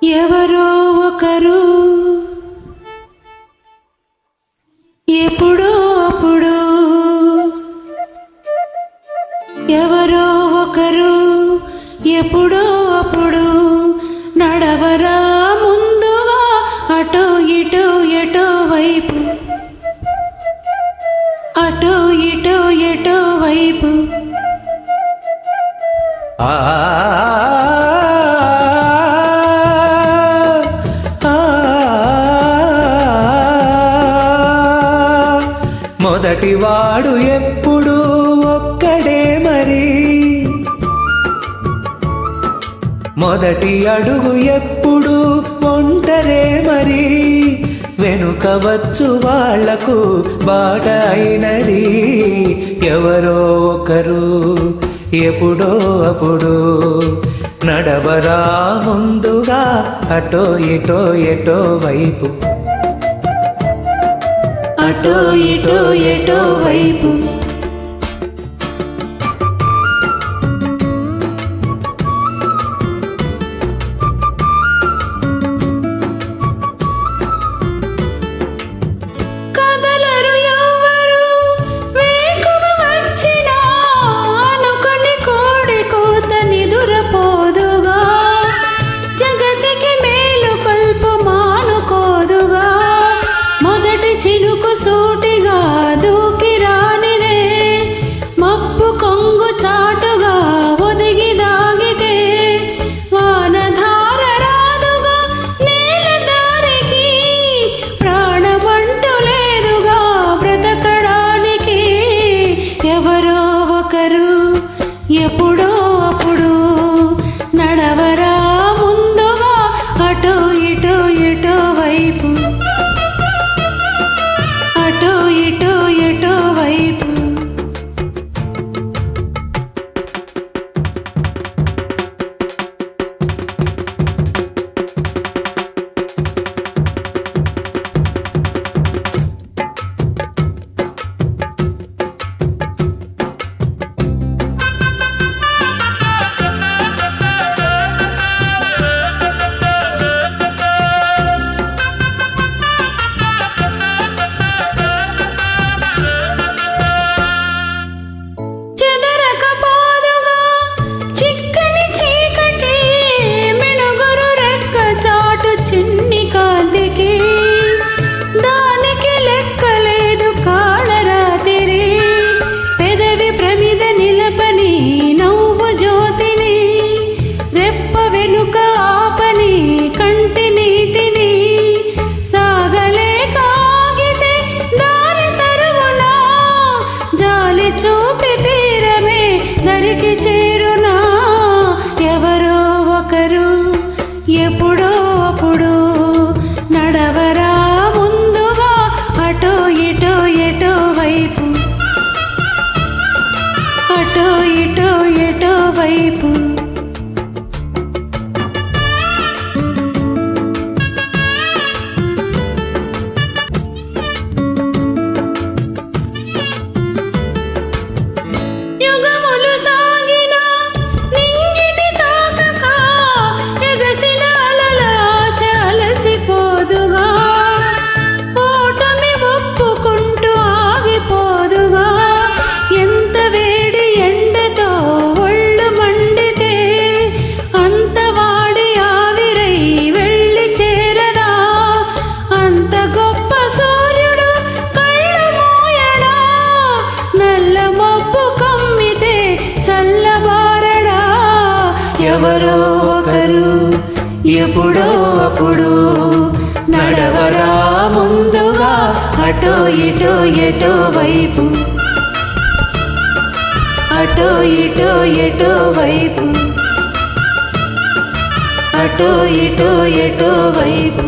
ఎవరో ఒకరు ఎప్పుడో అప్పుడు, ఎవరో ఒకరు ఎప్పుడో అప్పుడు నడవరా ముందుగా అటో ఇటో ఎటో వైపు, అటో ఇటో ఎటో వైపు. మొదటివాడు ఎప్పుడు ఒక్కడే మరి, మొదటి అడుగు ఎప్పుడు ఒంటరే మరి. వెనుక వచ్చు వాళ్లకు బాట అయినది ఎవరో ఒకరు ఎప్పుడో అప్పుడు. నడవరా ముందుగా అటో ఇటో ఎటో వైపు, అటో ఇటో ఎటో వైపు. కదలరు ఎవరు వేకువ వచ్చినా, అనుకొని కోడి కూత నిదురపోదుగా. జగతికి మేలు కల్పు మానుకోదుగా. మొదటి చినుకు సూటిగా దూకి రానిదే, మబ్బు కొంగు చాటుగా ఒదిగి దాగితే. వానధార రాదుగా నేల దారికి, ప్రాణమంటూ లేదుగా బ్రతకడానికి. ఎవరో ఒకరు ఎప్పుడో అప్పుడు నడవరా ముందుగా అటో ఇటో ఎటో వైపు, అటో ఇటో ఎటో వైపు. చూపి తీరమే దరికి చేరునా. ఎవరో ఒకరు ఎప్పుడో అప్పుడు నడవరా ముందుగా అటో ఇటో ఎటో వైపు, అటో ఇటో ఎటో వైపు. ఎవరో ఒకరు ఎప్పుడో అప్పుడు నడవరా ముందుగా అటో ఇటో ఎటో వైపు, అటో ఇటో ఎటో వైపు, అటో ఇటో ఎటో వైపు.